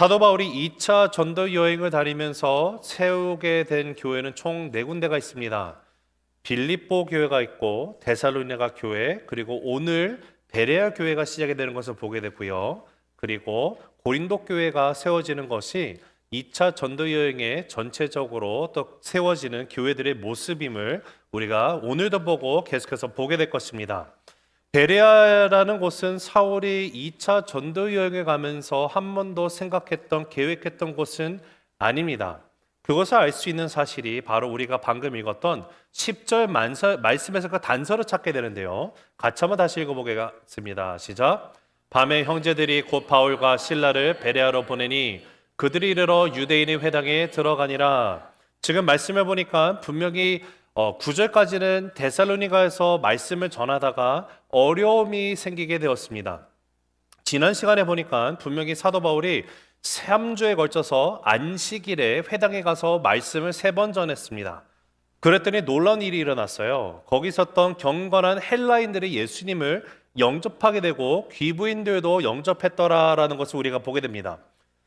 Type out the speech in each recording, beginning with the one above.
사도 바울이 2차 전도 여행을 다니면서 세우게 된 교회는 총 4군데가 있습니다. 빌립보 교회가 있고 데살로니가 교회, 그리고 오늘 베레아 교회가 시작이 되는 것을 보게 되고요. 그리고 고린도 교회가 세워지는 것이 2차 전도 여행에 전체적으로 또 세워지는 교회들의 모습임을 우리가 오늘도 보고 계속해서 보게 될 것입니다. 베레아라는 곳은 사울이 2차 전도 여행에 가면서 한 번도 생각했던 계획했던 곳은 아닙니다. 그것을 알 수 있는 사실이 바로 우리가 방금 읽었던 10절 말씀에서 그 단서를 찾게 되는데요. 같이 한번 다시 읽어보겠습니다. 시작. 밤에 형제들이 곧 바울과 실라를 베레아로 보내니 그들이 이르러 유대인의 회당에 들어가니라. 지금 말씀을 보니까 분명히 9절까지는 데살로니가에서 말씀을 전하다가 어려움이 생기게 되었습니다. 지난 시간에 보니까 분명히 사도 바울이 3주에 걸쳐서 안식일에 회당에 가서 말씀을 3번 전했습니다. 그랬더니 놀라운 일이 일어났어요. 거기 있었던 경건한 헬라인들이 예수님을 영접하게 되고 귀부인들도 영접했더라라는 것을 우리가 보게 됩니다.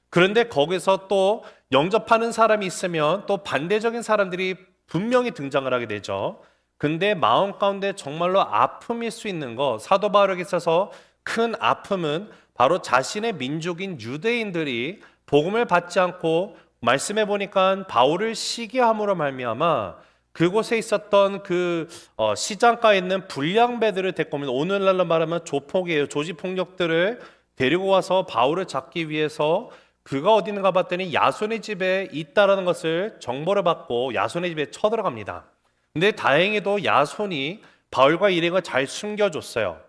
그런데 거기서 또 영접하는 사람이 있으면 또 반대적인 사람들이 분명히 등장을 하게 되죠. 근데 마음 가운데 정말로 아픔일 수 있는 것, 사도 바울에게 있어서 큰 아픔은 바로 자신의 민족인 유대인들이 복음을 받지 않고 말씀해 보니까 바울을 시기함으로 말미암아 그곳에 있었던 그 시장가에 있는 불량배들을 데리고 오면 오늘날로 말하면 조폭이에요. 조직폭력들을 데리고 와서 바울을 잡기 위해서 그가 어디 있는가 봤더니 야손의 집에 있다라는 것을 정보를 받고 야손의 집에 쳐들어갑니다. 근데 다행히도 야손이 바울과 일행을 잘 숨겨줬어요.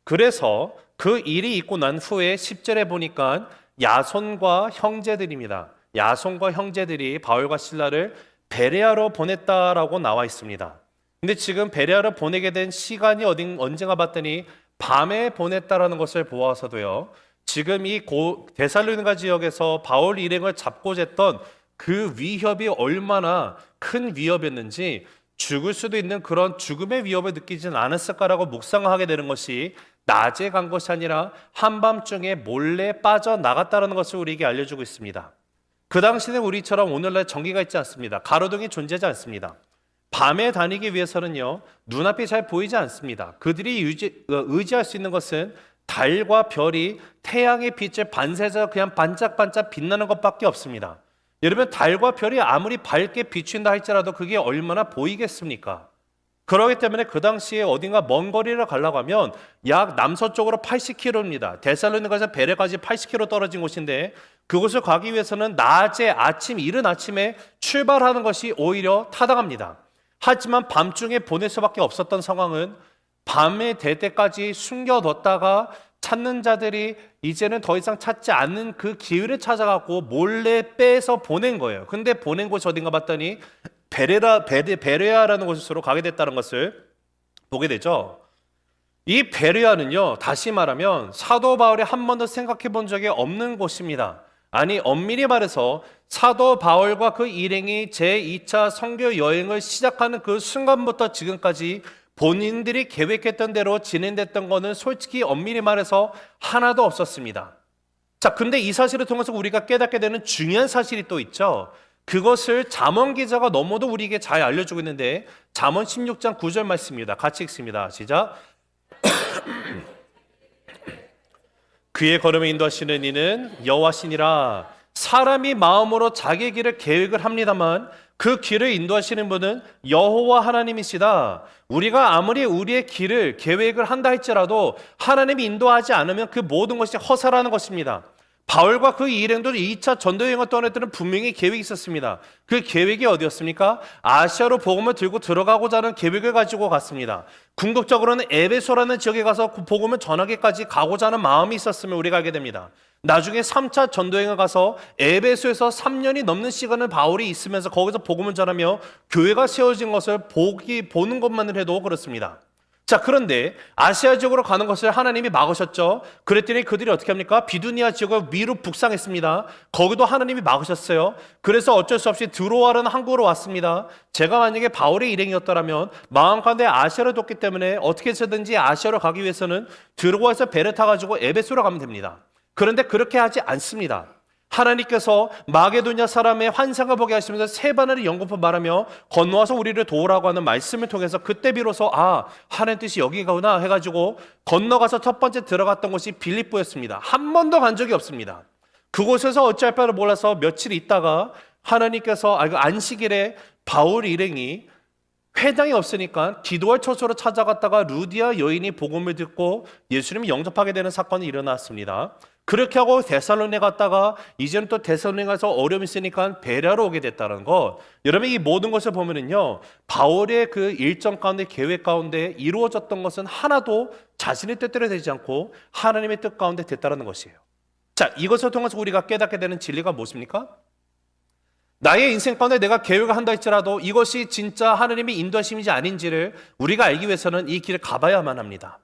그래서 그 일이 있고 난 후에 10절에 보니까 야손과 형제들입니다. 야손과 형제들이 바울과 실라를 베레아로 보냈다라고 나와 있습니다. 근데 지금 베레아로 보내게 된 시간이 언젠가 봤더니 밤에 보냈다라는 것을 보아서도요. 지금 이 데살로니가 지역에서 바울 일행을 잡고자 했던 그 위협이 얼마나 큰 위협이었는지 죽을 수도 있는 그런 죽음의 위협을 느끼지는 않았을까라고 묵상하게 되는 것이 낮에 간 것이 아니라 한밤중에 몰래 빠져나갔다는 것을 우리에게 알려주고 있습니다. 그 당시는 우리처럼 오늘날 전기가 있지 않습니다. 가로등이 존재하지 않습니다. 밤에 다니기 위해서는요, 눈앞이 잘 보이지 않습니다. 그들이 의지할 수 있는 것은 달과 별이 태양의 빛을 반사해서 그냥 반짝반짝 빛나는 것밖에 없습니다. 여러분, 달과 별이 아무리 밝게 비춘다 할지라도 그게 얼마나 보이겠습니까? 그렇기 때문에 그 당시에 어딘가 먼 거리를 가려고 하면 약 남서쪽으로 80km입니다. 데살로니가에서 베레까지 80km 떨어진 곳인데 그곳을 가기 위해서는 낮에 이른 아침에 출발하는 것이 오히려 타당합니다. 하지만 밤중에 보낼 수밖에 없었던 상황은 밤에 될 때까지 숨겨뒀다가 찾는 자들이 이제는 더 이상 찾지 않는 그 기회를 찾아가고 몰래 빼서 보낸 거예요. 근데 보낸 곳이 어딘가 봤더니 베레아라는 곳으로 가게 됐다는 것을 보게 되죠. 이 베레아는요, 다시 말하면 사도 바울이 한 번도 생각해 본 적이 없는 곳입니다. 아니, 엄밀히 말해서 사도 바울과 그 일행이 제2차 선교 여행을 시작하는 그 순간부터 지금까지 본인들이 계획했던 대로 진행됐던 것은 솔직히 엄밀히 말해서 하나도 없었습니다. 자, 근데 이 사실을 통해서 우리가 깨닫게 되는 중요한 사실이 또 있죠. 그것을 잠언 기자가 너무도 우리에게 잘 알려주고 있는데 잠언 16장 9절 말씀입니다. 같이 읽습니다. 시작. 그의 걸음을 인도하시는 이는 여호와시니라. 사람이 마음으로 자기의 길을 계획을 합니다만 그 길을 인도하시는 분은 여호와 하나님이시다. 우리가 아무리 우리의 길을 계획을 한다 할지라도 하나님이 인도하지 않으면 그 모든 것이 허사라는 것입니다. 바울과 그 일행도 2차 전도여행을 떠날 때는 분명히 계획이 있었습니다. 그 계획이 어디였습니까? 아시아로 복음을 들고 들어가고자 하는 계획을 가지고 갔습니다. 궁극적으로는 에베소라는 지역에 가서 그 복음을 전하기까지 가고자 하는 마음이 있었음을 우리가 알게 됩니다. 나중에 3차 전도여행을 가서 에베소에서 3년이 넘는 시간을 바울이 있으면서 거기서 복음을 전하며 교회가 세워진 것을 보는 것만을 해도 그렇습니다. 자, 그런데 아시아 지역으로 가는 것을 하나님이 막으셨죠. 그랬더니 그들이 어떻게 합니까? 비두니아 지역을 위로 북상했습니다. 거기도 하나님이 막으셨어요. 그래서 어쩔 수 없이 드로아라는 항구로 왔습니다. 제가 만약에 바울의 일행이었더라면 마음 가운데 아시아를 뒀기 때문에 어떻게 해서든지 아시아로 가기 위해서는 드로아에서 배를 타가지고 에베소로 가면 됩니다. 그런데 그렇게 하지 않습니다. 하나님께서 마게도냐 사람의 환상을 보게 하시면서 세 바늘의 연고표 말하며 건너와서 우리를 도우라고 하는 말씀을 통해서 그때 비로소 하나님 뜻이 여기가구나 해가지고 건너가서 첫 번째 들어갔던 곳이 빌립보였습니다. 한 번도 간 적이 없습니다. 그곳에서 어찌할 바를 몰라서 며칠 있다가 하나님께서 안식일에 바울 일행이 회당이 없으니까 기도할 처소로 찾아갔다가 루디아 여인이 복음을 듣고 예수님을 영접하게 되는 사건이 일어났습니다. 그렇게 하고 데살로니가 갔다가 이제는 또 데살로니가에서 어려움이 있으니까 베레아로 오게 됐다는 것. 여러분 이 모든 것을 보면은요, 바울의 그 일정 가운데 계획 가운데 이루어졌던 것은 하나도 자신의 뜻대로 되지 않고 하나님의 뜻 가운데 됐다는 것이에요. 자, 이것을 통해서 우리가 깨닫게 되는 진리가 무엇입니까? 나의 인생 가운데 내가 계획을 한다 할지라도 이것이 진짜 하나님의 인도하심인지 아닌지를 우리가 알기 위해서는 이 길을 가봐야만 합니다.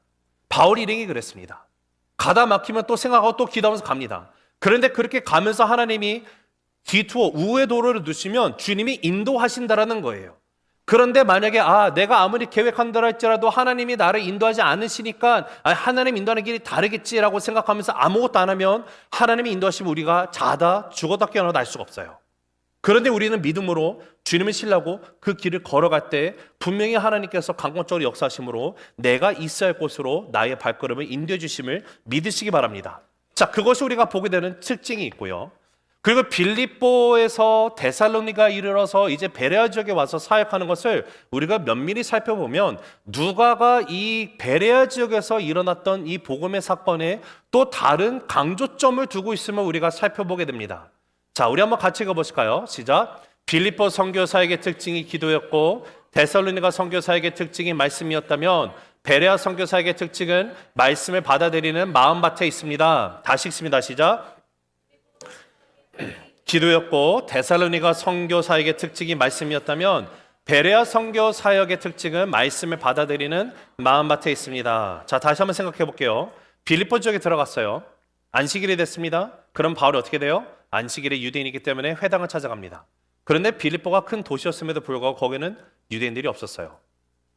바울 일행이 그랬습니다. 가다 막히면 또 생각하고 또 기도하면서 갑니다. 그런데 그렇게 가면서 하나님이 뒤투어 우회 도로를 두시면 주님이 인도하신다라는 거예요. 그런데 만약에 내가 아무리 계획한다 할지라도 하나님이 나를 인도하지 않으시니까 하나님 인도하는 길이 다르겠지라고 생각하면서 아무것도 안 하면 하나님이 인도하시면 우리가 자다 죽었다 깨어나도 알 수가 없어요. 그런데 우리는 믿음으로 주님을 신뢰하고 그 길을 걸어갈 때 분명히 하나님께서 강권적으로 역사하심으로 내가 있어야 할 곳으로 나의 발걸음을 인도해 주심을 믿으시기 바랍니다. 자, 그것이 우리가 보게 되는 특징이 있고요. 그리고 빌립보에서 데살로니가 이르러서 이제 베레아 지역에 와서 사역하는 것을 우리가 면밀히 살펴보면 누가가 이 베레아 지역에서 일어났던 이 복음의 사건에 또 다른 강조점을 두고 있음을 우리가 살펴보게 됩니다. 자, 우리 한번 같이 읽어보실까요? 시작. 빌립보 선교 사역의 특징이 기도였고 데살로니가 선교 사역의 특징이 말씀이었다면 베레아 선교 사역의 특징은 말씀을 받아들이는 마음밭에 있습니다. 다시 읽습니다. 시작. 기도였고 데살로니가 선교 사역의 특징이 말씀이었다면 베레아 선교 사역의 특징은 말씀을 받아들이는 마음밭에 있습니다. 자, 다시 한번 생각해 볼게요. 빌립보 지역에 들어갔어요. 안식일이 됐습니다. 그럼 바울이 어떻게 돼요? 안식일에 유대인이기 때문에 회당을 찾아갑니다. 그런데 빌립보가 큰 도시였음에도 불구하고 거기는 유대인들이 없었어요.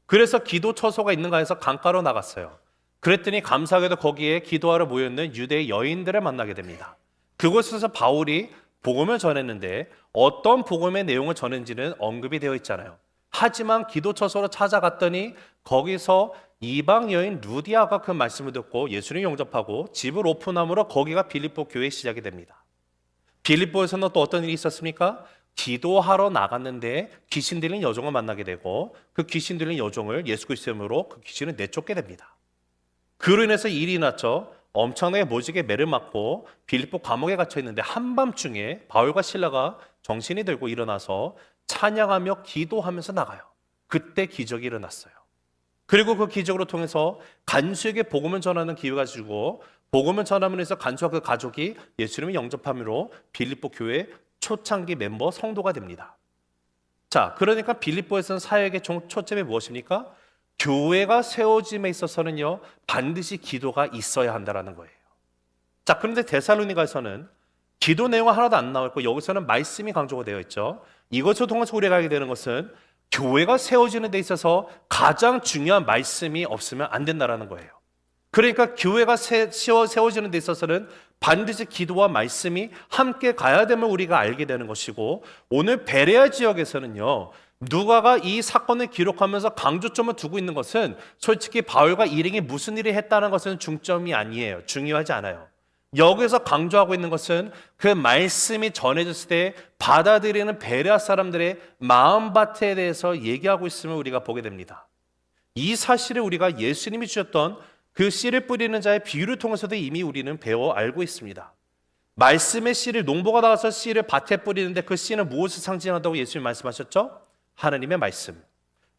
그래서 기도 처소가 있는가 해서 강가로 나갔어요. 그랬더니 감사하게도 거기에 기도하러 모여있는 유대 여인들을 만나게 됩니다. 그곳에서 바울이 복음을 전했는데 어떤 복음의 내용을 전했는지는 언급이 되어 있잖아요. 하지만 기도 처소로 찾아갔더니 거기서 이방 여인 루디아가 그 말씀을 듣고 예수를 영접하고 집을 오픈함으로 거기가 빌립보 교회 시작이 됩니다. 빌립보에서는 또 어떤 일이 있었습니까? 기도하러 나갔는데 귀신 들린 여종을 만나게 되고 그 귀신 들린 여종을 예수 그리스도의 이름으로 그 귀신을 내쫓게 됩니다. 그로 인해서 일이 났죠. 엄청나게 모지게 매를 맞고 빌립보 감옥에 갇혀 있는데 한밤중에 바울과 실라가 정신이 들고 일어나서 찬양하며 기도하면서 나가요. 그때 기적이 일어났어요. 그리고 그 기적으로 통해서 간수에게 복음을 전하는 기회가 주고 복음을 전함으로 해서 간수와 그 가족이 예수님을 영접함으로 빌립보 교회 초창기 멤버 성도가 됩니다. 자, 그러니까 빌립보에서는 사역의 초점이 무엇입니까? 교회가 세워짐에 있어서는요 반드시 기도가 있어야 한다는 거예요. 자, 그런데 데살로니가에서는 기도 내용은 하나도 안 나와 있고 여기서는 말씀이 강조가 되어 있죠. 이것을 통해서 우리가 알게 되는 것은 교회가 세워지는 데 있어서 가장 중요한 말씀이 없으면 안 된다는 거예요. 그러니까 교회가 세워지는 데 있어서는 반드시 기도와 말씀이 함께 가야 됨을 우리가 알게 되는 것이고 오늘 베레아 지역에서는요 누가가 이 사건을 기록하면서 강조점을 두고 있는 것은 솔직히 바울과 일행이 무슨 일을 했다는 것은 중점이 아니에요. 중요하지 않아요. 여기서 강조하고 있는 것은 그 말씀이 전해졌을 때 받아들이는 베레아 사람들의 마음밭에 대해서 얘기하고 있음을 우리가 보게 됩니다. 이 사실을 우리가 예수님이 주셨던 그 씨를 뿌리는 자의 비유를 통해서도 이미 우리는 배워 알고 있습니다. 말씀의 씨를 농부가 나가서 씨를 밭에 뿌리는데 그 씨는 무엇을 상징한다고 예수님이 말씀하셨죠? 하나님의 말씀.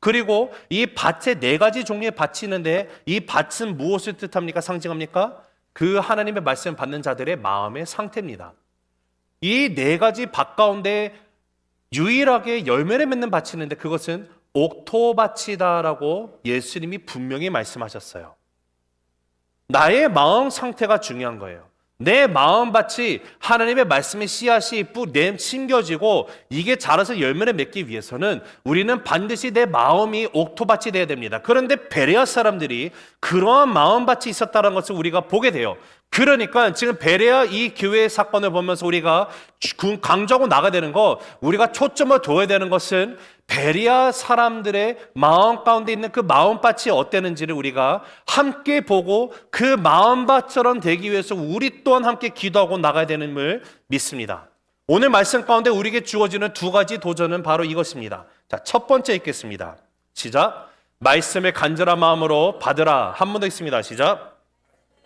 그리고 이 밭에 4가지 종류의 밭이 있는데 이 밭은 무엇을 뜻합니까? 상징합니까? 그 하나님의 말씀 받는 자들의 마음의 상태입니다. 이 4가지 밭 가운데 유일하게 열매를 맺는 밭이 있는데 그것은 옥토밭이다라고 예수님이 분명히 말씀하셨어요. 나의 마음 상태가 중요한 거예요. 내 마음밭이 하나님의 말씀의 씨앗이 심겨지고 이게 자라서 열매를 맺기 위해서는 우리는 반드시 내 마음이 옥토밭이 되어야 됩니다. 그런데 베레아 사람들이 그러한 마음밭이 있었다는 것을 우리가 보게 돼요. 그러니까 지금 베레아 이 교회 사건을 보면서 우리가 강조하고 나가야 되는 거, 우리가 초점을 둬야 되는 것은 베레아 사람들의 마음 가운데 있는 그 마음밭이 어땠는지를 우리가 함께 보고 그 마음밭처럼 되기 위해서 우리 또한 함께 기도하고 나가야 되는을 믿습니다. 오늘 말씀 가운데 우리에게 주어지는 두 가지 도전은 바로 이것입니다. 자, 첫 번째 읽겠습니다. 시작. 말씀을 간절한 마음으로 받으라. 한 번 더 읽습니다. 시작.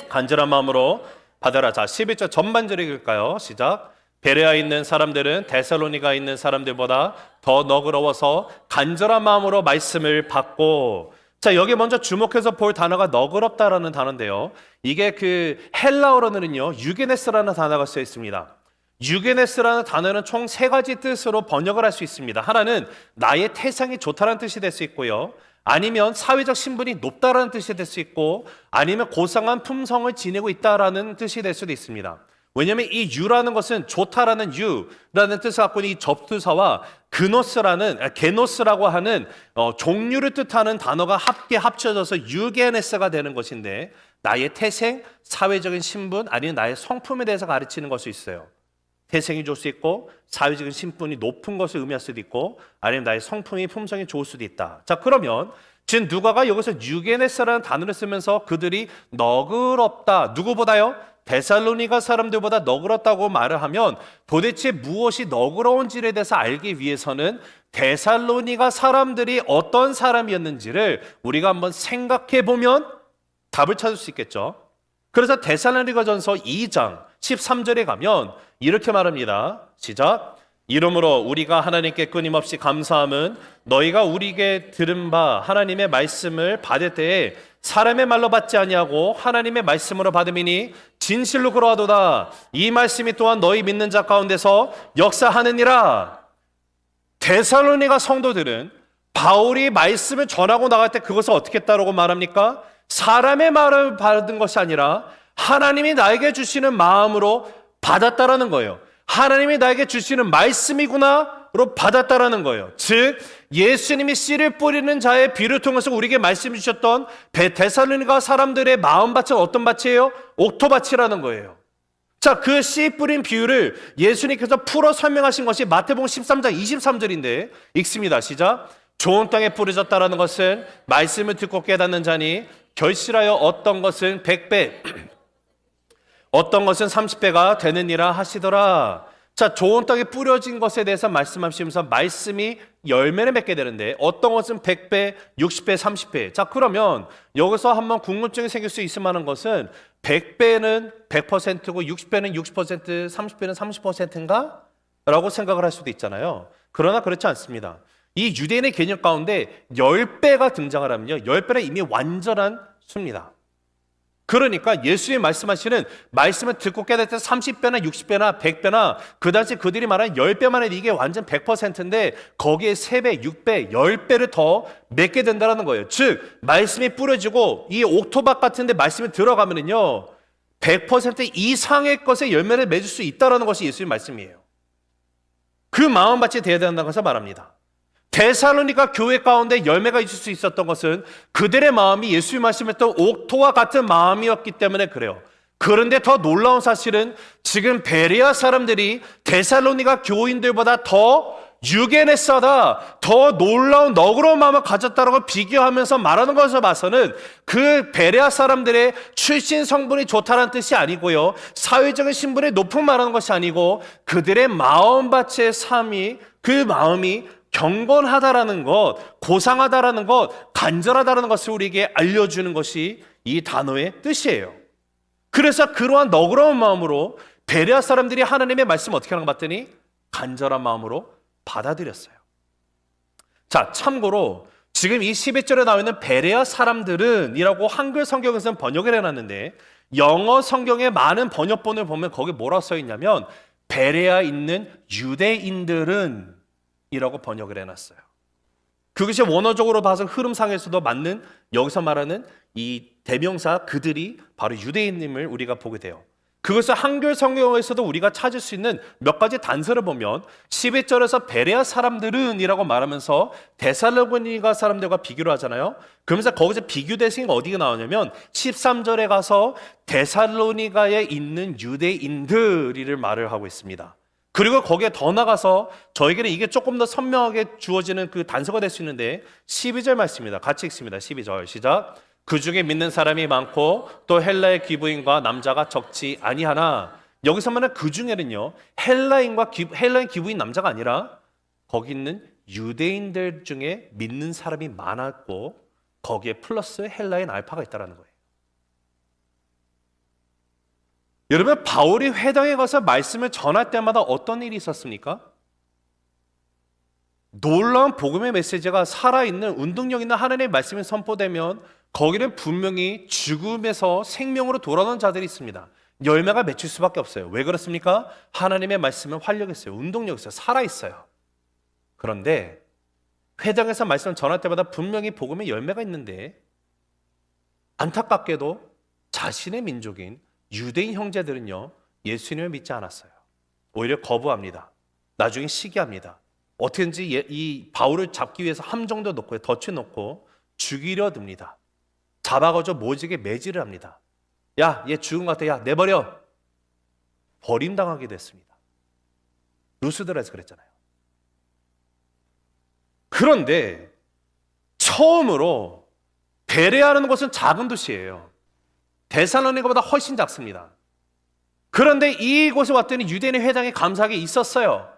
간절한 마음으로 받아라. 자, 11절 전반절 읽을까요? 시작. 베레아에 있는 사람들은 데살로니가에 있는 사람들보다 더 너그러워서 간절한 마음으로 말씀을 받고. 자, 여기 먼저 주목해서 볼 단어가 너그럽다라는 단어인데요. 이게 그 헬라어로는요, 유게네스라는 단어가 쓰여 있습니다. 유게네스라는 단어는 총 세 가지 뜻으로 번역을 할 수 있습니다. 하나는 나의 태생이 좋다는 뜻이 될 수 있고요. 아니면 사회적 신분이 높다라는 뜻이 될 수 있고, 아니면 고상한 품성을 지니고 있다라는 뜻이 될 수도 있습니다. 왜냐하면 이 유라는 것은 좋다라는 유라는 뜻을 갖고 있는 이 접두사와 게노스라고 하는 종류를 뜻하는 단어가 함께 합쳐져서 유게네스가 되는 것인데, 나의 태생, 사회적인 신분, 아니면 나의 성품에 대해서 가르치는 것이 있어요. 태생이 좋을 수 있고, 사회적인 신분이 높은 것을 의미할 수도 있고, 아니면 나의 성품이 품성이 좋을 수도 있다. 자, 그러면 지금 누가가 여기서 유게네스라는 단어를 쓰면서 그들이 너그럽다, 누구보다요? 데살로니가 사람들보다 너그럽다고 말을 하면 도대체 무엇이 너그러운지에 대해서 알기 위해서는 데살로니가 사람들이 어떤 사람이었는지를 우리가 한번 생각해 보면 답을 찾을 수 있겠죠. 그래서 데살로니가전서 2장 13절에 가면 이렇게 말합니다. 시작. 이러므로 우리가 하나님께 끊임없이 감사함은 너희가 우리에게 들은 바 하나님의 말씀을 받을 때에 사람의 말로 받지 아니하고 하나님의 말씀으로 받음이니 진실로 그러하도다. 이 말씀이 또한 너희 믿는 자 가운데서 역사하느니라. 데살로니가 성도들은 바울이 말씀을 전하고 나갈 때 그것을 어떻게 했다라고 말합니까? 사람의 말을 받은 것이 아니라 하나님이 나에게 주시는 마음으로 받았다라는 거예요. 하나님이 나에게 주시는 말씀이구나로 받았다라는 거예요. 즉 예수님이 씨를 뿌리는 자의 비를 통해서 우리에게 말씀 주셨던 데살로니가 사람들의 마음밭은 어떤 밭이에요? 옥토밭이라는 거예요. 자, 그 씨 뿌린 비유를 예수님께서 풀어 설명하신 것이 마태복음 13장 23절인데 읽습니다. 시작. 좋은 땅에 뿌려졌다라는 것은 말씀을 듣고 깨닫는 자니 결실하여 어떤 것은 100배 어떤 것은 30배가 되느니라 하시더라. 자, 좋은 땅에 뿌려진 것에 대해서 말씀하시면서 말씀이 열매를 맺게 되는데 어떤 것은 100배, 60배, 30배. 자, 그러면 여기서 한번 궁금증이 생길 수 있을 만한 것은 100배는 100%고 60배는 60%, 30배는 30%인가? 라고 생각을 할 수도 있잖아요. 그러나 그렇지 않습니다. 이 유대인의 개념 가운데 10배가 등장을 하면요, 10배는 이미 완전한 수입니다. 그러니까 예수님이 말씀하시는 말씀을 듣고 깨달을 때 30배나 60배나 100배나 그 당시 그들이 말하는 10배만 해도 이게 완전 100%인데 거기에 3배, 6배, 10배를 더 맺게 된다는 거예요. 즉 말씀이 뿌려지고 이 옥토밭 같은 데 말씀이 들어가면은요 100% 이상의 것에 열매를 맺을 수 있다는 것이 예수님 말씀이에요. 그 마음밭이 되어야 된다는 것을 말합니다. 데살로니가 교회 가운데 열매가 있을 수 있었던 것은 그들의 마음이 예수님 말씀했던 옥토와 같은 마음이었기 때문에 그래요. 그런데 더 놀라운 사실은 지금 베레아 사람들이 데살로니가 교인들보다 더 유게네스하다, 더 놀라운 너그러운 마음을 가졌다라고 비교하면서 말하는 것을 봐서는 그 베레아 사람들의 출신 성분이 좋다는 뜻이 아니고요, 사회적인 신분이 높은 말하는 것이 아니고 그들의 마음밭의 삶이, 그 마음이 경건하다라는 것, 고상하다라는 것, 간절하다라는 것을 우리에게 알려주는 것이 이 단어의 뜻이에요. 그래서 그러한 너그러운 마음으로 베레아 사람들이 하나님의 말씀을 어떻게 하는 것 봤더니 간절한 마음으로 받아들였어요. 자, 참고로 지금 이 11절에 나와 있는 베레아 사람들은 이라고 한글 성경에서는 번역을 해놨는데 영어 성경의 많은 번역본을 보면 거기 뭐라고 써있냐면 베레아에 있는 유대인들은 이라고 번역을 해놨어요. 그것이 원어적으로 봐서 흐름상에서도 맞는, 여기서 말하는 이 대명사 그들이 바로 유대인임을 우리가 보게 돼요. 그것을 한글 성경에서도 우리가 찾을 수 있는 몇 가지 단서를 보면 11절에서 베레아 사람들은 이라고 말하면서 데살로니가 사람들과 비교를 하잖아요. 그러면서 거기서 비교 대상이 어디가 나오냐면 13절에 가서 데살로니가에 있는 유대인들이를 말을 하고 있습니다. 그리고 거기에 더 나가서 저에게는 이게 조금 더 선명하게 주어지는 그 단서가 될 수 있는데 12절 말씀입니다. 같이 읽습니다. 12절 시작. 그 중에 믿는 사람이 많고 또 헬라의 기부인과 남자가 적지 아니하나, 여기서 말하는 그 중에는요, 헬라인 기부인 남자가 아니라 거기 있는 유대인들 중에 믿는 사람이 많았고 거기에 플러스 헬라인 알파가 있다는 거예요. 여러분, 바울이 회당에 가서 말씀을 전할 때마다 어떤 일이 있었습니까? 놀라운 복음의 메시지가 살아있는 운동력 있는 하나님의 말씀이 선포되면 거기는 분명히 죽음에서 생명으로 돌아오는 자들이 있습니다. 열매가 맺힐 수밖에 없어요. 왜 그렇습니까? 하나님의 말씀은 활력이 있어요. 운동력이 있어요. 살아있어요. 그런데 회당에서 말씀을 전할 때마다 분명히 복음의 열매가 있는데 안타깝게도 자신의 민족인 유대인 형제들은요, 예수님을 믿지 않았어요. 오히려 거부합니다. 나중에 시기합니다. 어떻게든지 이 바울을 잡기 위해서 함정도 놓고 덫을 놓고 죽이려 듭니다. 잡아가지고 모직에 매질을 합니다. 야, 얘 죽은 것 같아. 야, 내버려. 버림당하게 됐습니다. 루스드라에서 그랬잖아요. 그런데 처음으로 베레아라는 곳은 작은 도시예요. 데살로니가보다 훨씬 작습니다. 그런데 이곳에 왔더니 유대인의 회당에 감사하게 있었어요.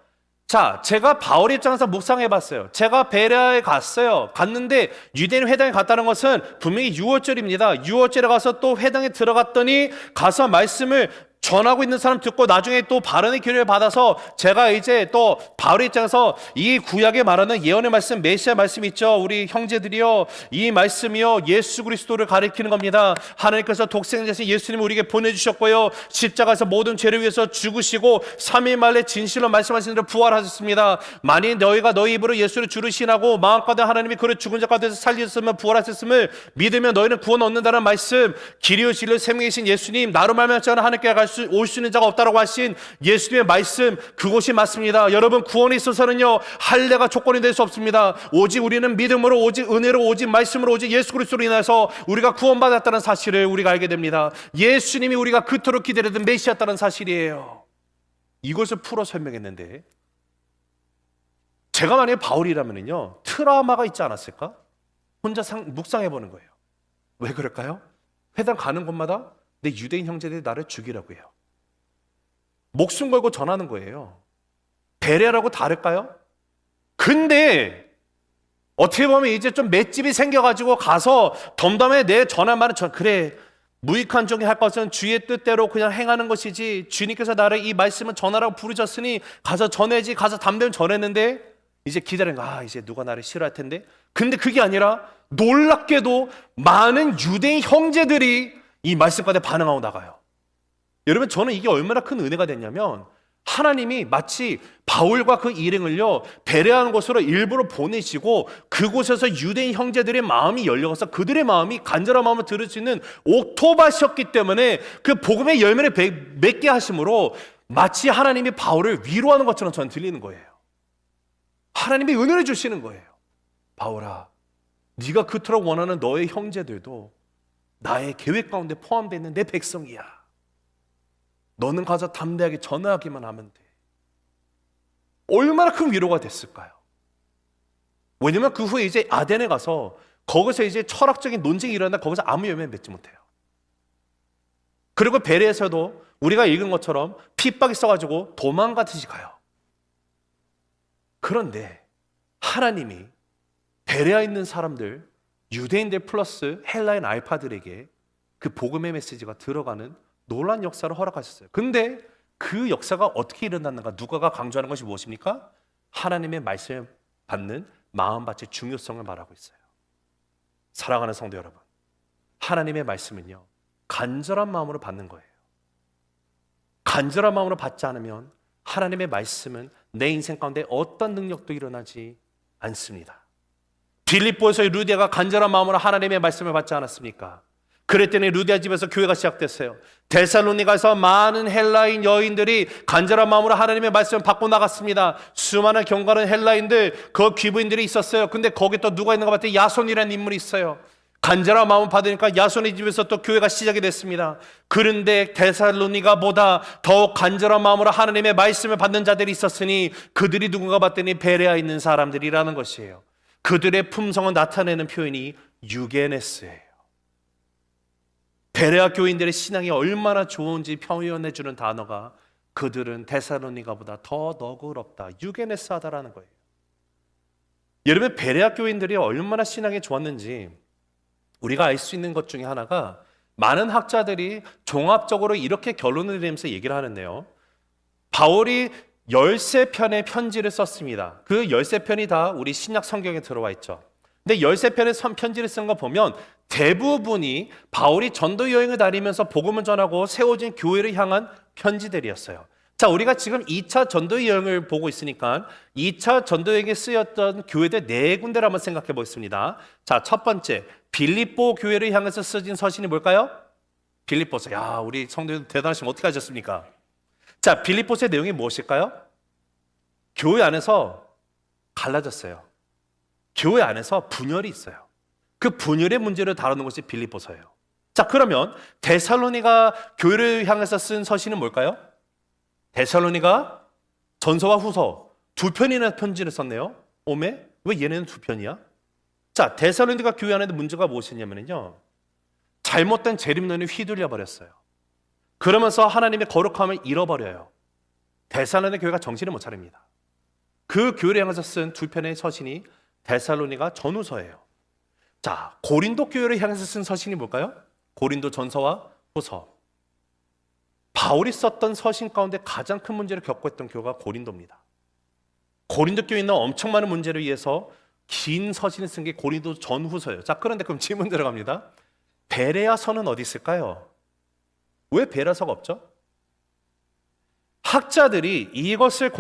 자, 제가 바울 입장에서 묵상해봤어요. 제가 베레아에 갔는데 유대인 회당에 갔다는 것은 분명히 6월절입니다. 6월절에 가서 또 회당에 들어갔더니 가서 말씀을 전하고 있는 사람 듣고 나중에 또 바른의 기회를 받아서 제가 이제 또 바울의 입장에서 이 구약에 말하는 예언의 말씀, 메시아 말씀 있죠. 우리 형제들이요, 이 말씀이요 예수 그리스도를 가리키는 겁니다. 하나님께서 독생자신 예수님을 우리에게 보내주셨고요, 십자가에서 모든 죄를 위해서 죽으시고 3일 만에 진실로 말씀하신 대로 부활하셨습니다. 만일 너희가 너희 입으로 예수를 주를 신하고 마음가운데 하나님이 그를 죽은 자 가운데서 살리셨으면 부활하셨음을 믿으면 너희는 구원 얻는다는 말씀, 길이요 진리요 생명이신 예수님, 나로 말미암지 않아 하나님께 올 수 있는 자가 없다라고 하신 예수님의 말씀, 그곳이 맞습니다. 여러분, 구원에 있어서는요, 할례가 조건이 될 수 없습니다. 오직 우리는 믿음으로, 오직 은혜로, 오직 말씀으로, 오직 예수 그리스도로 인해서 우리가 구원받았다는 사실을 우리가 알게 됩니다. 예수님이 우리가 그토록 기다리던 메시아였다는 사실이에요. 이것을 풀어 설명했는데, 제가 만약에 바울이라면요, 트라우마가 있지 않았을까? 혼자 묵상해 보는 거예요. 왜 그럴까요? 회당 가는 곳마다 내 유대인 형제들이 나를 죽이라고 해요. 목숨 걸고 전하는 거예요. 베레아라고 다를까요? 근데 어떻게 보면 이제 좀 맷집이 생겨가지고 가서 덤덤해 내 전할 말은 그래, 무익한 종이 할 것은 주의 뜻대로 그냥 행하는 것이지, 주님께서 나를 이 말씀을 전하라고 부르셨으니 가서 전해지, 가서 담대히 전했는데 이제 기다리는 거야. 이제 누가 나를 싫어할 텐데. 근데 그게 아니라 놀랍게도 많은 유대인 형제들이 이 말씀 가운데 반응하고 나가요. 여러분, 저는 이게 얼마나 큰 은혜가 됐냐면 하나님이 마치 바울과 그 일행을요, 베레아하는 곳으로 일부러 보내시고 그곳에서 유대인 형제들의 마음이 열려서 그들의 마음이, 간절한 마음을 들을 수 있는 옥토밭이었기 때문에 그 복음의 열매를 맺게 하심으로 마치 하나님이 바울을 위로하는 것처럼 저는 들리는 거예요. 하나님이 은혜를 주시는 거예요. 바울아, 네가 그토록 원하는 너의 형제들도 나의 계획 가운데 포함되어 있는 내 백성이야. 너는 가서 담대하게 전하기만 하면 돼. 얼마나 큰 위로가 됐을까요? 왜냐면 그 후에 이제 아덴에 가서 거기서 이제 철학적인 논쟁이 일어나 거기서 아무 열매 맺지 못해요. 그리고 베레에서도 우리가 읽은 것처럼 핍박이 있어가지고 도망가듯이 가요. 그런데 하나님이 베레아에 있는 사람들, 유대인들 플러스 헬라인 알파들에게 그 복음의 메시지가 들어가는 놀라운 역사를 허락하셨어요. 근데 그 역사가 어떻게 일어났는가? 누가가 강조하는 것이 무엇입니까? 하나님의 말씀을 받는 마음밭의 중요성을 말하고 있어요. 사랑하는 성도 여러분, 하나님의 말씀은요, 간절한 마음으로 받는 거예요. 간절한 마음으로 받지 않으면 하나님의 말씀은 내 인생 가운데 어떤 능력도 일어나지 않습니다. 빌립보에서의 루디아가 간절한 마음으로 하나님의 말씀을 받지 않았습니까? 그랬더니 루디아 집에서 교회가 시작됐어요. 데살로니가에서 많은 헬라인 여인들이 간절한 마음으로 하나님의 말씀을 받고 나갔습니다. 수많은 경건한 헬라인들, 그 귀부인들이 있었어요. 근데 거기 또 누가 있는가 봤더니 야손이라는 인물이 있어요. 간절한 마음을 받으니까 야손의 집에서 또 교회가 시작이 됐습니다. 그런데 데살로니가보다 더욱 간절한 마음으로 하나님의 말씀을 받는 자들이 있었으니 그들이 누군가 봤더니 베레아에 있는 사람들이라는 것이에요. 그들의 품성을 나타내는 표현이 유게네스예요. 베레아 교인들의 신앙이 얼마나 좋은지 표현해 주는 단어가 그들은 데살로니가보다 더 너그럽다, 유게네스하다라는 거예요. 여러분, 베레아 교인들이 얼마나 신앙이 좋았는지 우리가 알 수 있는 것 중에 하나가, 많은 학자들이 종합적으로 이렇게 결론을 내리면서 얘기를 하는데요. 바울이 13편의 편지를 썼습니다. 그 13편이 다 우리 신약 성경에 들어와 있죠. 근데 13편의 편지를 쓴 거 보면 대부분이 바울이 전도 여행을 다니면서 복음을 전하고 세워진 교회를 향한 편지들이었어요. 자, 우리가 지금 2차 전도 여행을 보고 있으니까 2차 전도 여행에 쓰였던 교회들 4군데를 한번 생각해 보겠습니다. 자, 첫 번째, 빌립보 교회를 향해서 쓰진 서신이 뭘까요? 빌립보서. 야, 우리 성도들 대단하시면 어떻게 하셨습니까? 자, 빌립보서의 내용이 무엇일까요? 교회 안에서 갈라졌어요. 교회 안에서 분열이 있어요. 그 분열의 문제를 다루는 것이 빌립보서예요. 자, 그러면 데살로니가 교회를 향해서 쓴 서신은 뭘까요? 데살로니가 전서와 후서 2편이나 편지를 썼네요. 오메? 왜 얘네는 2편이야? 자, 데살로니가 교회 안에 문제가 무엇이냐면요, 잘못된 재림론에 휘둘려 버렸어요. 그러면서 하나님의 거룩함을 잃어버려요. 데살로니가 교회가 정신을 못 차립니다. 그 교회를 향해서 쓴 2편의 서신이 데살로니가 전후서예요. 자, 고린도 교회를 향해서 쓴 서신이 뭘까요? 고린도 전서와 후서. 바울이 썼던 서신 가운데 가장 큰 문제를 겪고 있던 교회가 고린도입니다. 고린도 교회에 있는 엄청 많은 문제를 위해서 긴 서신을 쓴 게 고린도 전후서예요. 자, 그런데 그럼 질문 들어갑니다. 베레아서는 어디 있을까요? 왜 베레아서가 없죠? 학자들이 이것을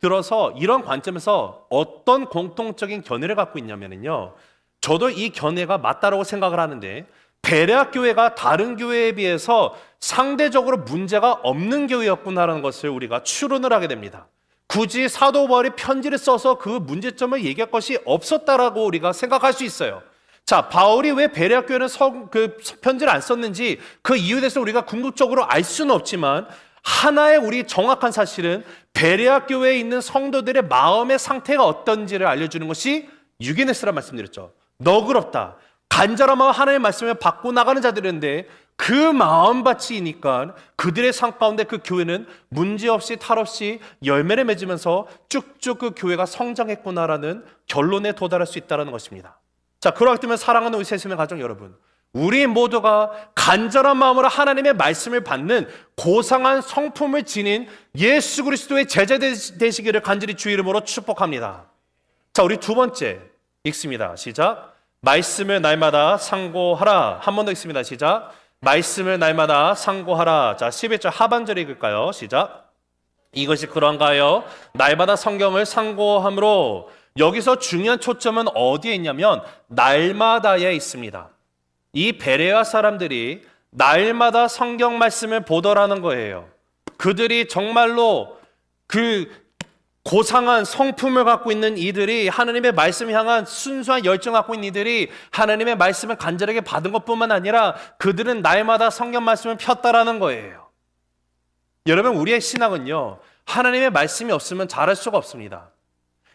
들어서 이런 관점에서 어떤 공통적인 견해를 갖고 있냐면요, 저도 이 견해가 맞다라고 생각을 하는데, 베레아 교회가 다른 교회에 비해서 상대적으로 문제가 없는 교회였구나라는 것을 우리가 추론을 하게 됩니다. 굳이 사도 바울이 편지를 써서 그 문제점을 얘기할 것이 없었다라고 우리가 생각할 수 있어요. 자, 바울이 왜 베레아 교회는 그 편지를 안 썼는지 그 이유에 대해서 우리가 궁극적으로 알 수는 없지만, 하나의 우리 정확한 사실은 베레아 교회에 있는 성도들의 마음의 상태가 어떤지를 알려주는 것이 유게네스라 말씀드렸죠. 너그럽다, 간절한 마음 하나님의 말씀을 받고 나가는 자들인데, 그 마음밭이니까 그들의 삶 가운데 그 교회는 문제없이 탈없이 열매를 맺으면서 쭉쭉 그 교회가 성장했구나라는 결론에 도달할 수 있다는 것입니다. 자, 그렇기 때문에 사랑하는 우리 세심의 가족 여러분, 우리 모두가 간절한 마음으로 하나님의 말씀을 받는 고상한 성품을 지닌 예수 그리스도의 제자 되시기를 간절히 주의 이름으로 축복합니다. 자, 우리 두 번째 읽습니다. 시작. 말씀을 날마다 상고하라. 한 번 더 읽습니다. 시작. 말씀을 날마다 상고하라. 자, 11절 하반절 읽을까요? 시작. 이것이 그런가요? 날마다 성경을 상고함으로. 여기서 중요한 초점은 어디에 있냐면 날마다에 있습니다. 이 베레아 사람들이 날마다 성경 말씀을 보더라는 거예요. 그들이 정말로 그 고상한 성품을 갖고 있는 이들이, 하나님의 말씀을 향한 순수한 열정을 갖고 있는 이들이 하나님의 말씀을 간절하게 받은 것뿐만 아니라 그들은 날마다 성경 말씀을 폈다라는 거예요. 여러분, 우리의 신앙은요, 하나님의 말씀이 없으면 잘할 수가 없습니다.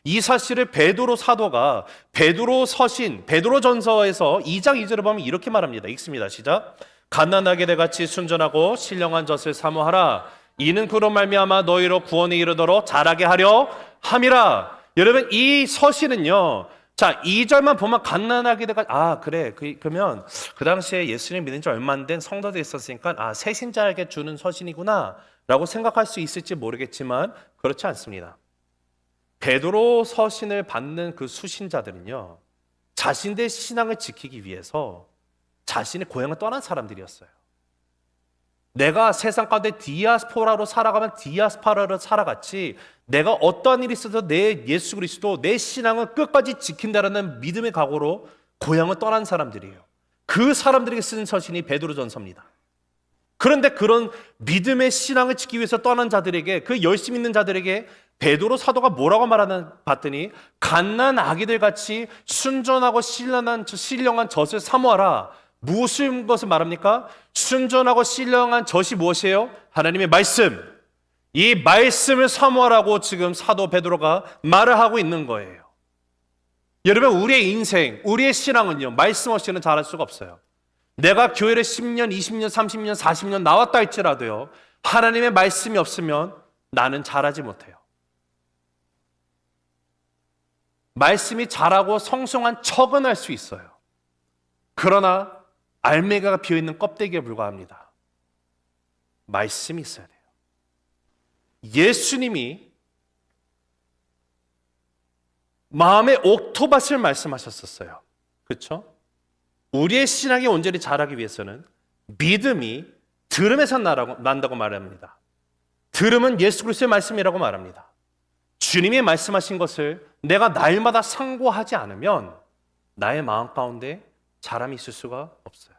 이 사실을 베드로 사도가 베드로 서신, 베드로 전서에서 2장 2절을 보면 이렇게 말합니다. 읽습니다. 시작. 갓난아게 대같이 순전하고 신령한 젖을 사모하라. 이는 그로 말미암아 너희로 구원에 이르도록 자라게 하려 함이라. 여러분, 이 서신은요, 자, 2절만 보면 갓난아게 대같이, 그래, 그러면 그 당시에 예수님 믿은 지 얼마 안 된 성도들이 있었으니까 새신자에게 주는 서신이구나 라고 생각할 수 있을지 모르겠지만 그렇지 않습니다. 베드로 서신을 받는 그 수신자들은요, 자신들의 신앙을 지키기 위해서 자신의 고향을 떠난 사람들이었어요. 내가 세상 가운데 디아스포라로 살아가면 디아스포라로 살아갔지, 내가 어떠한 일이 있어도 내 예수 그리스도, 내 신앙을 끝까지 지킨다라는 믿음의 각오로 고향을 떠난 사람들이에요. 그 사람들에게 쓴 서신이 베드로전서입니다. 그런데 그런 믿음의 신앙을 지키기 위해서 떠난 자들에게, 그 열심히 있는 자들에게 베드로 사도가 뭐라고 말하나 봤더니, 갓난 아기들 같이 순전하고 신령한 젖을 사모하라. 무슨 것을 말합니까? 순전하고 신령한 젖이 무엇이에요? 하나님의 말씀. 이 말씀을 사모하라고 지금 사도 베드로가 말을 하고 있는 거예요. 여러분, 우리의 인생, 우리의 신앙은요, 말씀 없이는 자랄 수가 없어요. 내가 교회를 10년, 20년, 30년, 40년 나왔다 할지라도요, 하나님의 말씀이 없으면 나는 자라지 못해요. 말씀이 자라고 성성한 척은 할 수 있어요. 그러나 알맹이가 비어있는 껍데기에 불과합니다. 말씀이 있어야 돼요. 예수님이 마음의 옥토밭을 말씀하셨었어요. 그렇죠? 우리의 신앙이 온전히 자라기 위해서는 믿음이 들음에서 난다고 말합니다. 들음은 예수 그리스도의 말씀이라고 말합니다. 주님이 말씀하신 것을 내가 날마다 상고하지 않으면 나의 마음 가운데 자람이 있을 수가 없어요.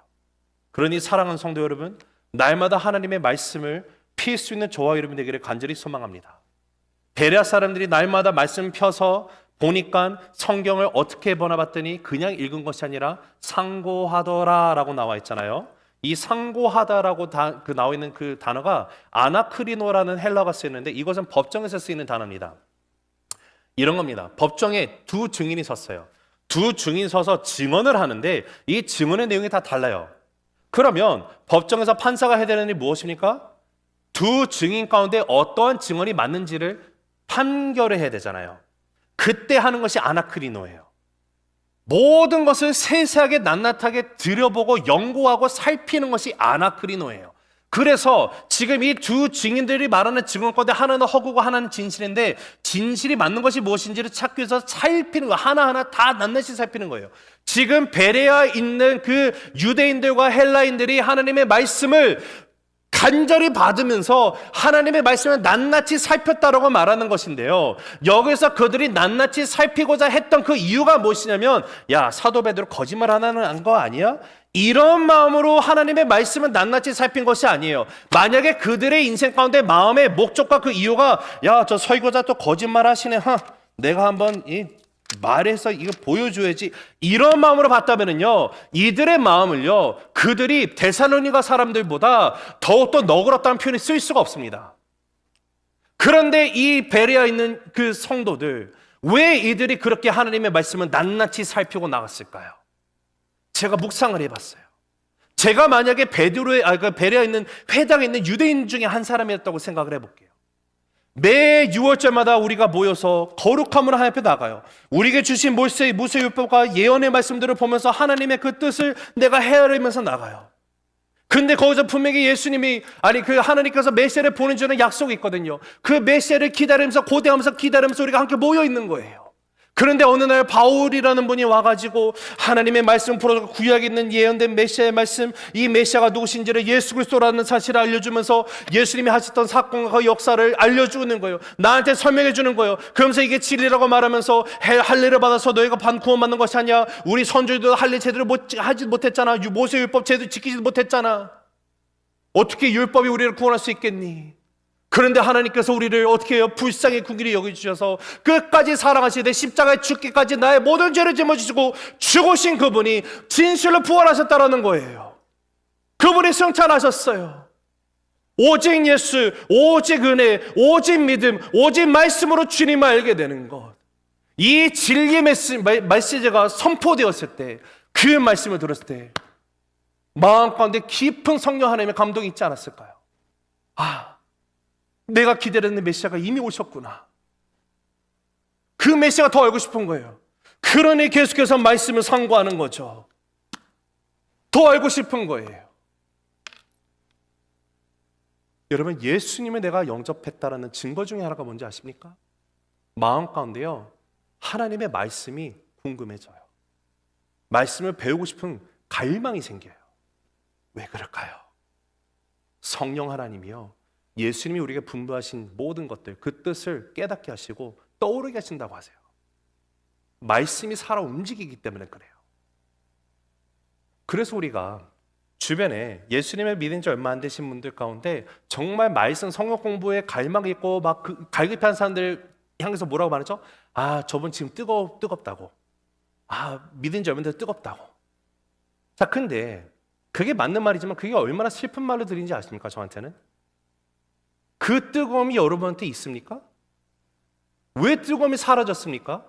그러니 사랑하는 성도 여러분, 날마다 하나님의 말씀을 피할 수 있는 저와 여러분 되기를 간절히 소망합니다. 베레아 사람들이 날마다 말씀 펴서 보니까 성경을 어떻게 번화봤더니 그냥 읽은 것이 아니라 상고하더라라고 나와 있잖아요. 이 상고하다라고 나와 있는 그 단어가 아나크리노라는 헬라어가 쓰이는데, 이것은 법정에서 쓰이는 단어입니다. 이런 겁니다. 법정에 두 증인이 섰어요. 두 증인이 서서 증언을 하는데 이 증언의 내용이 다 달라요. 그러면 법정에서 판사가 해야 되는 일이 무엇입니까? 두 증인 가운데 어떠한 증언이 맞는지를 판결을 해야 되잖아요. 그때 하는 것이 아나크리노예요. 모든 것을 세세하게 낱낱하게 들여보고 연구하고 살피는 것이 아나크리노예요. 그래서 지금 이 두 증인들이 말하는 증언 가운데 하나는 허구고 하나는 진실인데, 진실이 맞는 것이 무엇인지를 찾기 위해서 살피는 거, 하나하나 다 낱낱이 살피는 거예요. 지금 베레아에 있는 그 유대인들과 헬라인들이 하나님의 말씀을 간절히 받으면서 하나님의 말씀을 낱낱이 살폈다라고 말하는 것인데요, 여기서 그들이 낱낱이 살피고자 했던 그 이유가 무엇이냐면, 야, 사도 베드로 거짓말 하나는 한 거 아니야? 이런 마음으로 하나님의 말씀을 낱낱이 살핀 것이 아니에요. 만약에 그들의 인생 가운데 마음의 목적과 그 이유가, 야, 저 설교자 또 거짓말 하시네, 내가 한번 말해서 이거 보여줘야지, 이런 마음으로 봤다면요, 이들의 마음을요, 그들이 데살로니가 사람들보다 더욱더 너그럽다는 표현이 쓸 수가 없습니다. 그런데 이 베레아에 있는 그 성도들, 왜 이들이 그렇게 하나님의 말씀을 낱낱이 살피고 나갔을까요? 제가 묵상을 해봤어요. 제가 만약에 베레아에 있는 회당에 있는 유대인 중에 한 사람이었다고 생각을 해볼게요. 매 6월절마다 우리가 모여서 거룩함으로 하나님 앞에 나가요. 우리에게 주신 모세율법과 예언의 말씀들을 보면서 하나님의 그 뜻을 내가 헤아리면서 나가요. 근데 거기서 분명히 그 하나님께서 메시아를 보내주는 약속이 있거든요. 그 메시아를 기다리면서, 고대하면서 기다리면서 우리가 함께 모여 있는 거예요. 그런데 어느 날 바울이라는 분이 와가지고 하나님의 말씀을 풀어서 구약에 있는 예언된 메시아의 말씀, 이 메시아가 누구신지를 예수 그리스도라는 사실을 알려주면서 예수님이 하셨던 사건과 그 역사를 알려주는 거예요. 나한테 설명해 주는 거예요. 그러면서 이게 진리라고 말하면서 할례를 받아서 너희가 구원받는 것이 아니야. 우리 선조들도 할례 제대로 하지 못했잖아. 모세율법 제대로 지키지 못했잖아. 어떻게 율법이 우리를 구원할 수 있겠니? 그런데 하나님께서 우리를 어떻게 해요? 불쌍히 궁일이 여겨주셔서 끝까지 사랑하시되 십자가에 죽기까지 나의 모든 죄를 짊어지시고 죽으신 그분이 진실로 부활하셨다라는 거예요. 그분이 승천하셨어요. 오직 예수, 오직 은혜, 오직 믿음, 오직 말씀으로 주님을 알게 되는 것, 이 진리의 메시지가 선포되었을 때, 그 말씀을 들었을 때 마음 가운데 깊은 성령 하나님의 감동이 있지 않았을까요? 내가 기다렸는 메시아가 이미 오셨구나. 그 메시아가 더 알고 싶은 거예요. 그러니 계속해서 말씀을 상고하는 거죠. 더 알고 싶은 거예요. 여러분, 예수님을 내가 영접했다라는 증거 중에 하나가 뭔지 아십니까? 마음 가운데요, 하나님의 말씀이 궁금해져요. 말씀을 배우고 싶은 갈망이 생겨요. 왜 그럴까요? 성령 하나님이요, 예수님이 우리에게 분부하신 모든 것들, 그 뜻을 깨닫게 하시고 떠오르게 하신다고 하세요. 말씀이 살아 움직이기 때문에 그래요. 그래서 우리가 주변에 예수님을 믿은 지 얼마 안 되신 분들 가운데 정말 말씀 성경 공부에 갈망이 있고 막 갈급한 사람들 향해서 뭐라고 말하죠? 아, 저분 지금 뜨겁다고. 아, 믿은 지 얼마 안 돼서 뜨겁다고. 자, 근데 그게 맞는 말이지만 그게 얼마나 슬픈 말로 들리는지 아십니까? 저한테는 그 뜨거움이 여러분한테 있습니까? 왜 뜨거움이 사라졌습니까?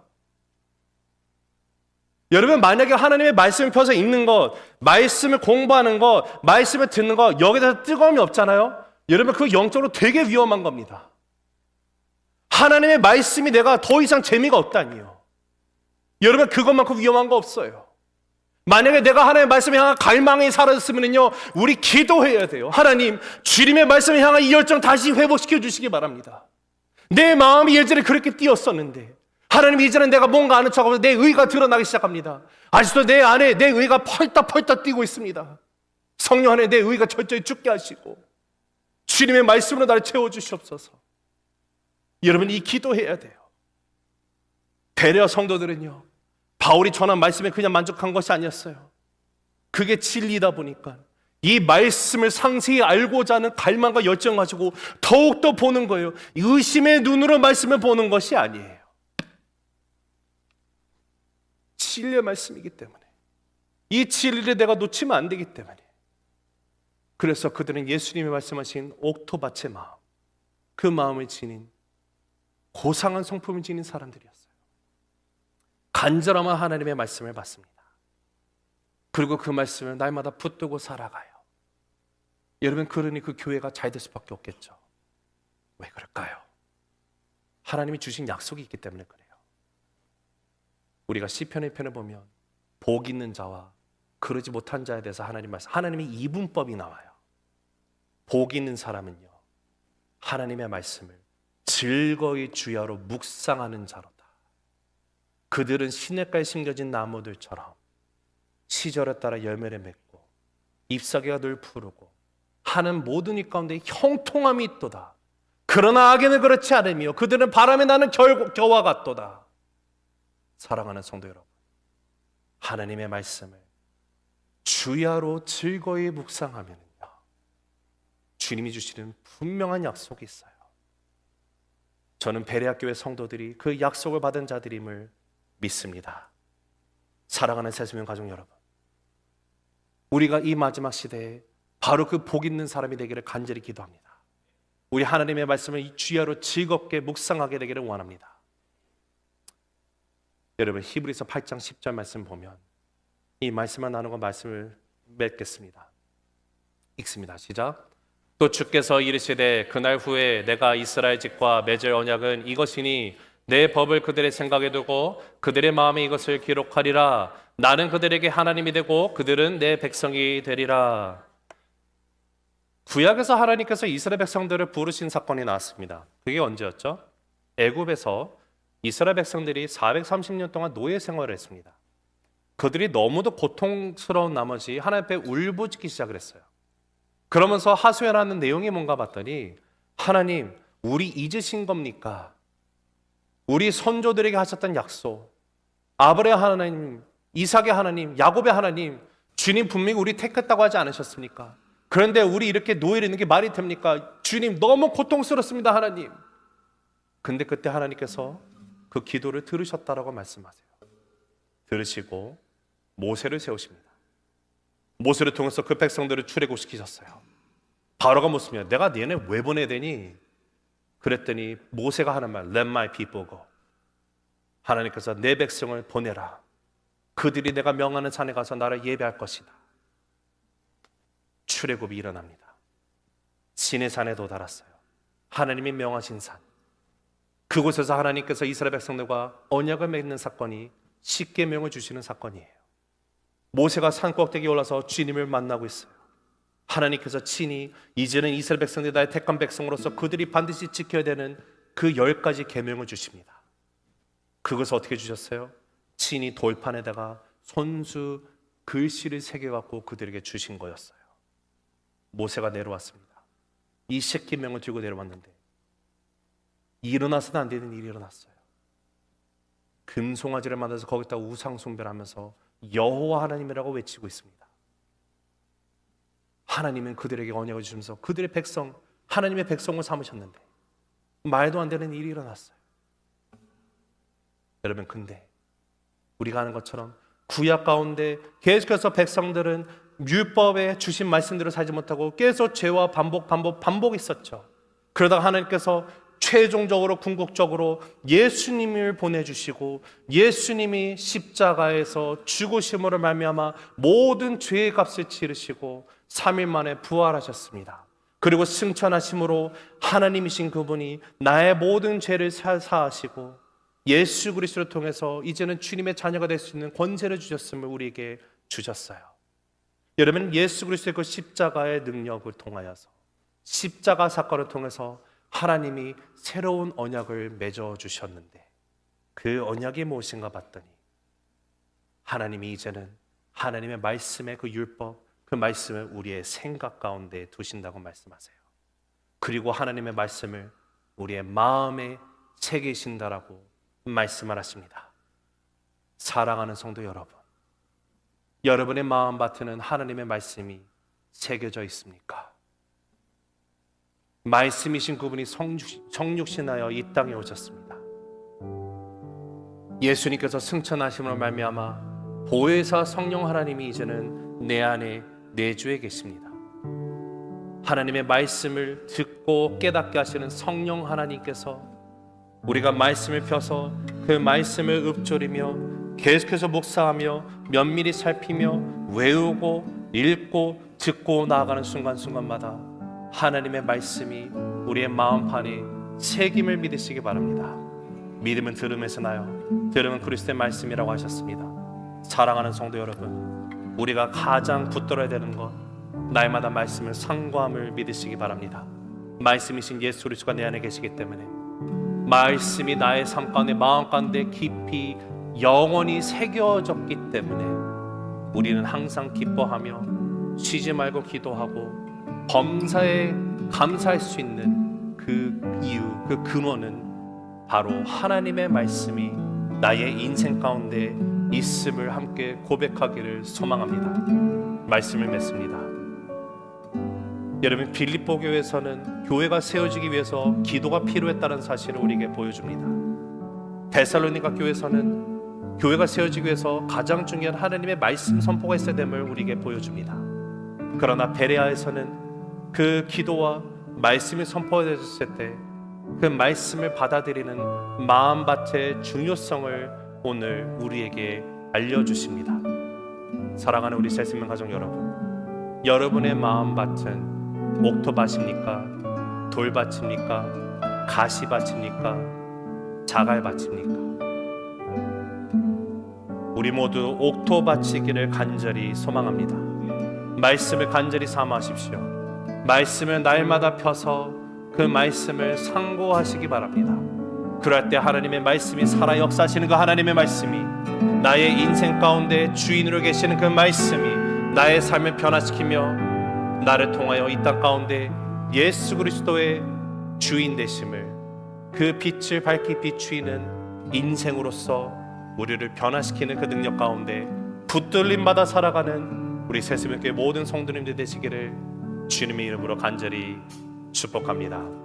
여러분, 만약에 하나님의 말씀을 펴서 읽는 것, 말씀을 공부하는 것, 말씀을 듣는 것, 여기에 대해서 뜨거움이 없잖아요. 여러분, 그거 영적으로 되게 위험한 겁니다. 하나님의 말씀이 내가 더 이상 재미가 없다니요. 여러분, 그것만큼 위험한 거 없어요. 만약에 내가 하나님의 말씀에 향한 갈망이 사라졌으면요, 우리 기도해야 돼요. 하나님, 주님의 말씀에 향한 이 열정 다시 회복시켜 주시기 바랍니다. 내 마음이 예전에 그렇게 뛰었었는데 하나님, 이제는 내가 뭔가 아는 척하면서 내 의가 드러나기 시작합니다. 아직도 내 안에 내 의가 펄떡펄떡 뛰고 있습니다. 성령 안에 내 의가 철저히 죽게 하시고 주님의 말씀으로 나를 채워주시옵소서. 여러분, 이 기도해야 돼요. 베레아 성도들은요, 바울이 전한 말씀에 그냥 만족한 것이 아니었어요. 그게 진리다 보니까 이 말씀을 상세히 알고자 하는 갈망과 열정 가지고 더욱더 보는 거예요. 의심의 눈으로 말씀을 보는 것이 아니에요. 진리의 말씀이기 때문에, 이 진리를 내가 놓치면 안 되기 때문에, 그래서 그들은 예수님이 말씀하신 옥토밭의 마음, 그 마음을 지닌 고상한 성품을 지닌 사람들이었어요. 간절함한 하나님의 말씀을 받습니다. 그리고 그 말씀을 날마다 붙들고 살아가요. 여러분, 그러니 그 교회가 잘 될 수밖에 없겠죠. 왜 그럴까요? 하나님이 주신 약속이 있기 때문에 그래요. 우리가 시편 1편을 보면 복 있는 자와 그러지 못한 자에 대해서 하나님의 이분법이 나와요. 복 있는 사람은요, 하나님의 말씀을 즐거이 주야로 묵상하는 자로다. 그들은 시냇가에 심겨진 나무들처럼 시절에 따라 열매를 맺고 잎사귀가 늘 푸르고 하는 모든 일 가운데 형통함이 있도다. 그러나 악인은 그렇지 않으며 그들은 바람에 나는 겨와 같도다. 사랑하는 성도 여러분, 하나님의 말씀을 주야로 즐거이 묵상하면요, 주님이 주시는 분명한 약속이 있어요. 저는 베레아 교회 성도들이 그 약속을 받은 자들임을 믿습니다. 사랑하는 새수명 가족 여러분, 우리가 이 마지막 시대에 바로 그 복 있는 사람이 되기를 간절히 기도합니다. 우리 하나님의 말씀을 주야로 즐겁게 묵상하게 되기를 원합니다. 여러분, 히브리서 8장 10절 말씀 보면 이 말씀만 나누고 말씀을 맺겠습니다. 읽습니다. 시작. 또 주께서 이르시되 그날 후에 내가 이스라엘 집과 맺을 언약은 이것이니 내 법을 그들의 생각에 두고 그들의 마음에 이것을 기록하리라. 나는 그들에게 하나님이 되고 그들은 내 백성이 되리라. 구약에서 하나님께서 이스라엘 백성들을 부르신 사건이 나왔습니다. 그게 언제였죠? 애굽에서 이스라엘 백성들이 430년 동안 노예 생활을 했습니다. 그들이 너무도 고통스러운 나머지 하나님 앞에 울부짖기 시작을 했어요. 그러면서 하소연하는 내용이 뭔가 봤더니, 하나님, 우리 잊으신 겁니까? 우리 선조들에게 하셨던 약속, 아브라함 하나님, 이삭의 하나님, 야곱의 하나님, 주님 분명히 우리 택했다고 하지 않으셨습니까? 그런데 우리 이렇게 노예를 있는 게 말이 됩니까? 주님, 너무 고통스럽습니다, 하나님. 근데 그때 하나님께서 그 기도를 들으셨다라고 말씀하세요. 들으시고 모세를 세우십니다. 모세를 통해서 그 백성들을 출애굽시키셨어요. 바로가 묻습니다. 내가 너네 왜 보내야 되니? 그랬더니 모세가 하는 말, Let my people go. 하나님께서 내 백성을 보내라. 그들이 내가 명하는 산에 가서 나를 예배할 것이다. 출애굽이 일어납니다. 시내산에 도달했어요. 하나님이 명하신 산. 그곳에서 하나님께서 이스라엘 백성들과 언약을 맺는 사건이 십계명을 주시는 사건이에요. 모세가 산 꼭대기에 올라서 주님을 만나고 있어요. 하나님께서 친히 이제는 이스라엘 백성들이 나의 택한 백성으로서 그들이 반드시 지켜야 되는 그 10가지 계명을 주십니다. 그것을 어떻게 주셨어요? 친히 돌판에다가 손수 글씨를 새겨갖고 그들에게 주신 거였어요. 모세가 내려왔습니다. 이 십계명을 들고 내려왔는데 일어나서는 안 되는 일이 일어났어요. 금송아지를 만들어서 거기다 우상 숭배를 하면서 여호와 하나님이라고 외치고 있습니다. 하나님은 그들에게 언약을 주시면서 그들의 백성, 하나님의 백성을 삼으셨는데 말도 안 되는 일이 일어났어요. 여러분, 근데 우리가 아는 것처럼 구약 가운데 계속해서 백성들은 율법에 주신 말씀대로 살지 못하고 계속 죄와 반복 있었죠. 그러다가 하나님께서 최종적으로 궁극적으로 예수님을 보내주시고 예수님이 십자가에서 죽으심으로 말미암아 모든 죄의 값을 치르시고 3일 만에 부활하셨습니다. 그리고 승천하심으로 하나님이신 그분이 나의 모든 죄를 사하시고 예수 그리스도를 통해서 이제는 주님의 자녀가 될 수 있는 권세를 주셨음을 우리에게 주셨어요. 여러분, 예수 그리스도의 그 십자가의 능력을 통하여서 십자가 사건을 통해서 하나님이 새로운 언약을 맺어주셨는데 그 언약이 무엇인가 봤더니 하나님이 이제는 하나님의 말씀의 그 율법, 그 말씀을 우리의 생각 가운데 두신다고 말씀하세요. 그리고 하나님의 말씀을 우리의 마음에 새기신다라고 말씀을 하십니다. 사랑하는 성도 여러분, 여러분의 마음밭에는 하나님의 말씀이 새겨져 있습니까? 말씀이신 그분이 성육신하여 이 땅에 오셨습니다. 예수님께서 승천하심으로 말미암아 보혜사 성령 하나님이 이제는 내 안에 내주에 계십니다. 하나님의 말씀을 듣고 깨닫게 하시는 성령 하나님께서 우리가 말씀을 펴서 그 말씀을 읊조리며 계속해서 묵상하며 면밀히 살피며 외우고 읽고 듣고 나아가는 순간순간마다 하나님의 말씀이 우리의 마음판에 새김을 믿으시기 바랍니다. 믿음은 들음에서 나요, 들음은 그리스도의 말씀이라고 하셨습니다. 사랑하는 성도 여러분, 우리가 가장 붙들어야 되는 것, 날마다 말씀을 상고함을 믿으시기 바랍니다. 말씀이신 예수 그리스도가 내 안에 계시기 때문에 말씀이 나의 삶 가운데 마음 가운데 깊이 영원히 새겨졌기 때문에 우리는 항상 기뻐하며 쉬지 말고 기도하고 범사에 감사할 수 있는 그 이유, 그 근원은 바로 하나님의 말씀이 나의 인생 가운데 있음을 함께 고백하기를 소망합니다. 말씀을 맺습니다. 여러분, 빌립보 교회에서는 교회가 세워지기 위해서 기도가 필요했다는 사실을 우리에게 보여줍니다. 데살로니가 교회에서는 교회가 세워지기 위해서 가장 중요한 하나님의 말씀 선포가 있어야 됨을 우리에게 보여줍니다. 그러나 베레아에서는 그 기도와 말씀이 선포되었을 때 그 말씀을 받아들이는 마음밭의 중요성을 오늘 우리에게 알려주십니다. 사랑하는 우리 셀스맨 가족 여러분, 여러분의 마음밭은 옥토밭입니까? 돌밭입니까? 가시밭입니까? 자갈밭입니까? 우리 모두 옥토밭이기를 간절히 소망합니다. 말씀을 간절히 삼으십시오. 말씀을 날마다 펴서 그 말씀을 상고하시기 바랍니다. 그럴 때 하나님의 말씀이 살아 역사하시는 그 하나님의 말씀이 나의 인생 가운데 주인으로 계시는 그 말씀이 나의 삶을 변화시키며 나를 통하여 이 땅 가운데 예수 그리스도의 주인 되심을, 그 빛을 밝히 비추이는 인생으로서 우리를 변화시키는 그 능력 가운데 붙들림마다 살아가는 우리 새수명교회 모든 성도님들 되시기를 주님의 이름으로 간절히 축복합니다.